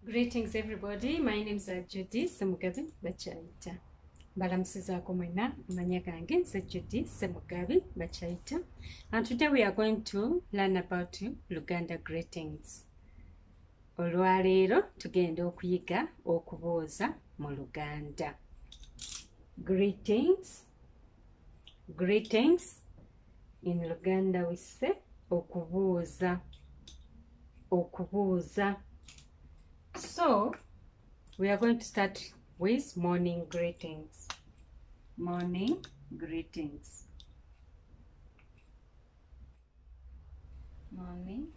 Greetings everybody, my name is Judy Ssemugabi Bakyayita. Mbalamusizaako mwena, amanya gange nze Judy Ssemugabi Bakyayita. And today we are going to learn about Luganda greetings. Olwaleero tugenda okuyiga okubuuza mu Luganda. Greetings. Greetings. In Luganda we say okubuuza. Okubuuza. So, we are going to start with morning greetings. Morning greetings. Morning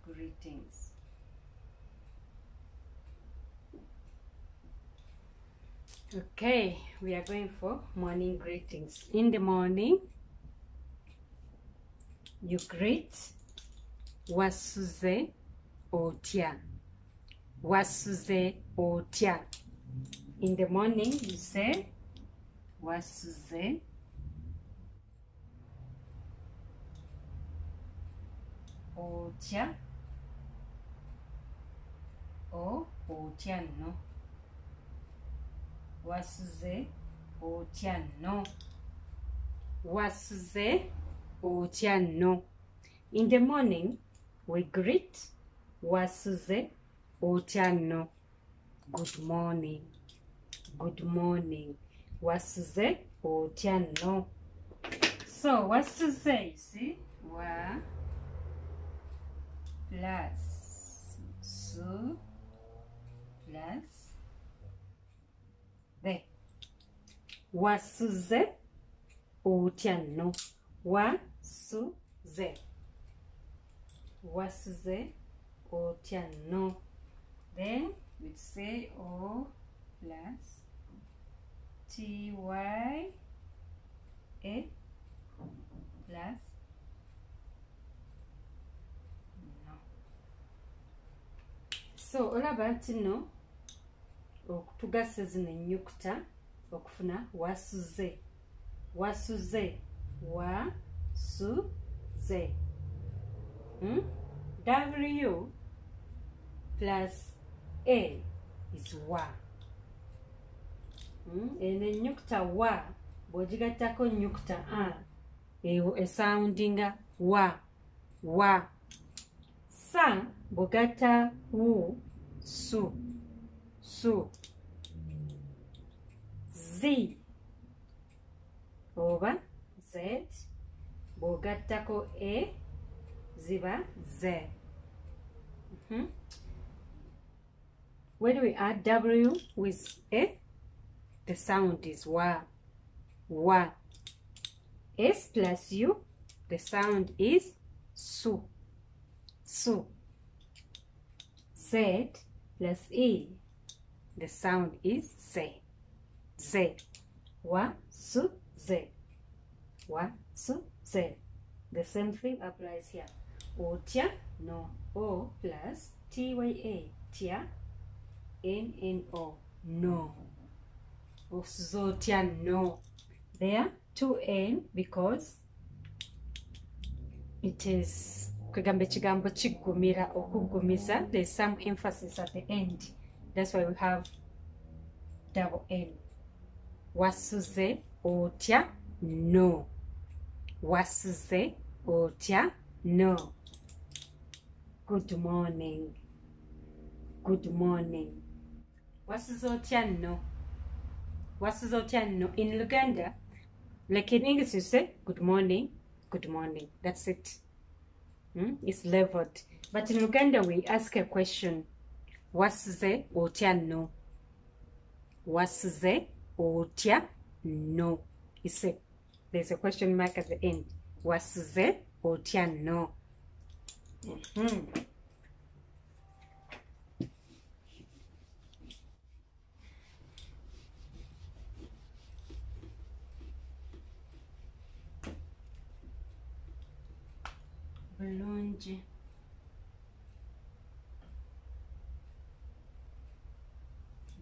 greetings. Okay, we are going for morning greetings. In the morning, you greet wasuze otya. Wasuze otya. In the morning, you say wasuze otya or otya no. Wasuze otya no. Wasuze otya no. In the morning, we greet wasuze otya no. Good morning. Good morning. Wasuze otya no. So wasuze, you see, wa plus su plus the. Wasuze otya no. Wasuze. Wasuze otya no. Then we say O plus TYA plus no. So olaba nti no okutugasa zino ennyukuta okufuna wasuze. Wasuze. Wasuze. W plus A is wa. Eno ennyukuta wa bw'ogigattako ennyukuta a eyo esoundinga wa. Wa. Sa bw'ogatta wu su. Su. Z oba Z bw'ogattako e ziba z. When we add W with A, the sound is wa. Wa. S plus U, the sound is su. Su. Z plus E, the sound is Z. Z. Wa, su, Z. Wa, su, Z. The same thing applies here. Otya no. O plus TYA, tya. NNO, no. Osuzotya no. There, 2N because it is kwegambe kigambo kigumira okugumiza. There's some emphasis at the end. That's why we have double N. Wasuze otya no. Wasuze otya no. Good morning. Good morning. Wasuze otya no. Wasuze otya no. In Luganda, like in English you say good morning, good morning. That's it. It's leveled. But in Luganda we ask a question. Wasuze otya no. Wasuze otya no. You see, there's a question mark at the end. Wasuze otya no. Bulungi.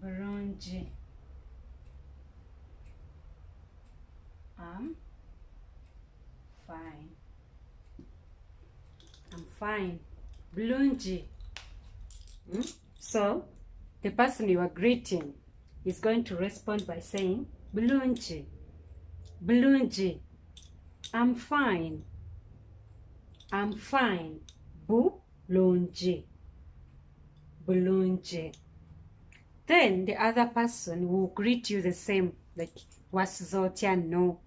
Bulungi. I'm fine. I'm fine. Bulungi. So the person you are greeting is going to respond by saying, Bulungi, Bulungi, I'm fine, I'm fine, Bulungi, Bulungi. Then the other person will greet you the same, like wasuze no,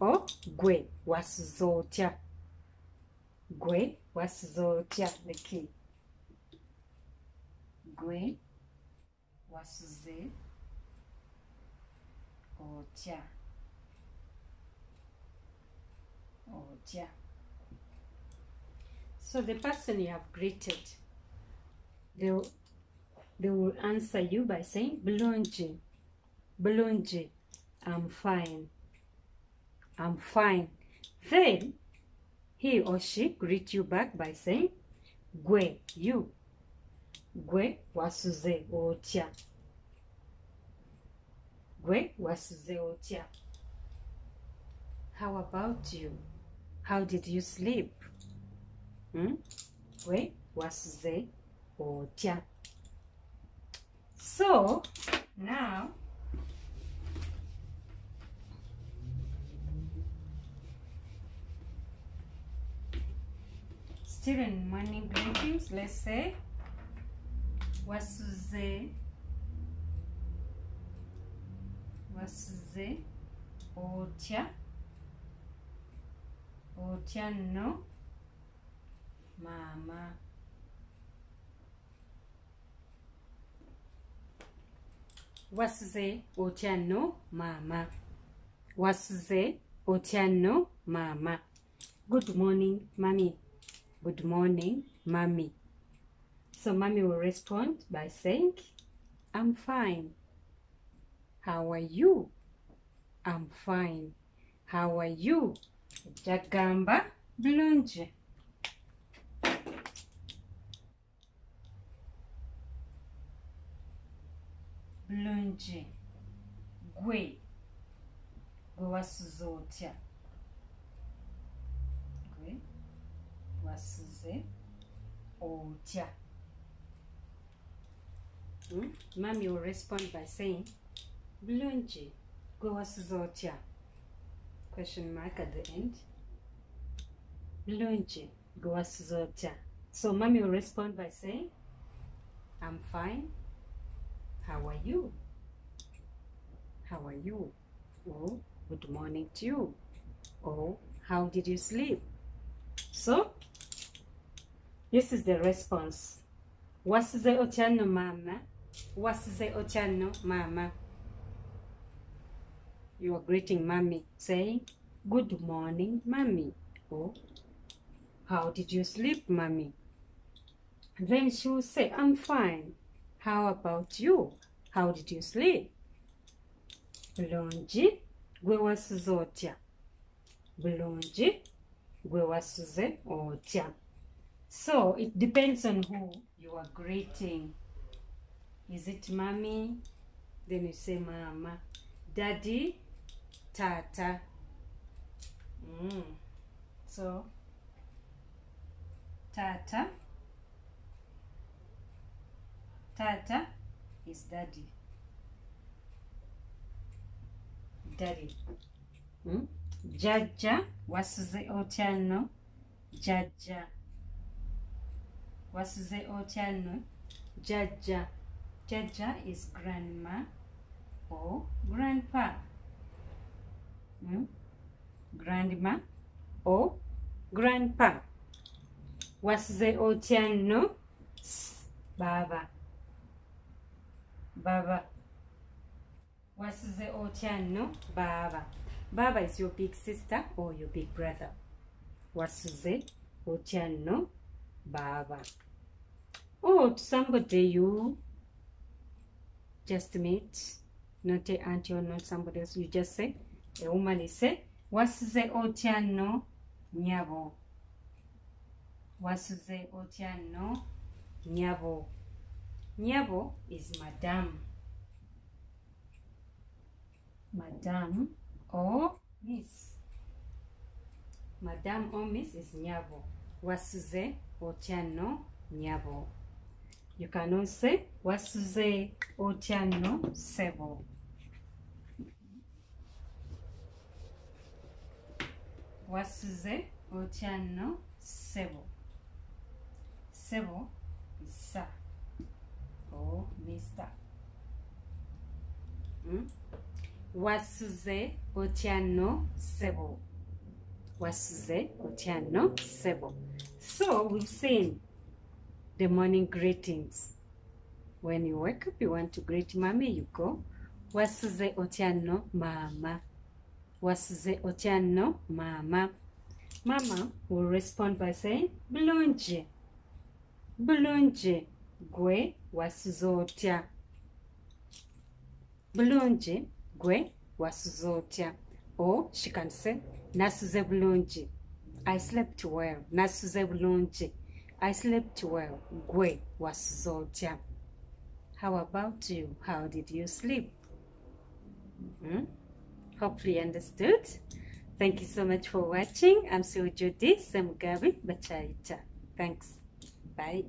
or gwe wasuze, gwe wasuze, the key. Gwe wasuze otya, otya. So the person you have greeted, they will answer you by saying, Bulungi, Bulungi, I'm fine, I'm fine. Then he or she greet you back by saying, Gwe, you, Gwe wasuze otya, Gwe wasuze otya. How about you? How did you sleep? Gwe wasuze otya. So now still in morning greetings, let's say wasuze otya, otya no mama. Wasuze otya no mama, wasuze otya no mama. Good morning, mommy. Good morning, mommy. So mommy will respond by saying, I'm fine. How are you? I'm fine. How are you? Jagamba bulungi. Bulungi. Gwe. Gwe wasuze otya. Gwe wasuze otya. Mommy will respond by saying, Bulungi, gwe wasuze otya. Question mark at the end. Bulungi, gwe wasuze otya. So mommy will respond by saying, I'm fine. How are you? How are you? Oh, good morning to you. Oh, how did you sleep? So this is the response. Wasuze otya no mama. Wasuze otya no mama. You are greeting mommy, saying, good morning, mommy. Oh, how did you sleep, mommy? Then she will say, I'm fine. How about you? How did you sleep? Bulungi, gwe wasuze otya. Bulungi, gwe wasuze otya. So it depends on who you are greeting. Is it mommy? Then you say mama. Daddy, tata. So tata. Tata is daddy. Daddy. Jajja wasuze otya no. Jajja. Wasuze otya no. Jajja. Jajja is grandma or grandpa. Grandma or grandpa. Wasuze otya no. Baba. Baba. Wasuze otya no. Baba. Baba is your big sister or your big brother. Wasuze otya no. Baba. Or to somebody you just meet, not a auntie or not somebody else, you just say, a woman is say, wasuze otya no nyabo. Wasuze otya no nyabo. Nyabo is madam. Madam or miss. Madam or miss is nyabo. Wasuze otya no nyabo. You can also say wasuze otya nno ssebo. Wasuze otya nno ssebo. Ssebo is sir or Mr. Wasuze otya nno ssebo. Wasuze otya nno ssebo. So we've seen the morning greetings. When you wake up, you want to greet mommy, you go wasuze otya nno mama. Wasuze otya nno mama. Mama will respond by saying bulungi. Bulungi gwe wasuze otya. Bulungi gwe wasuze otya. Or she can say nasuze bulungi. I slept well. Nasuze bulungi. I slept well. Gwe wasuze otya. How about you? How did you sleep? Hopefully you understood. Thank you so much for watching. I'm still Judy Ssemugabi Bakyayita. Thanks. Bye.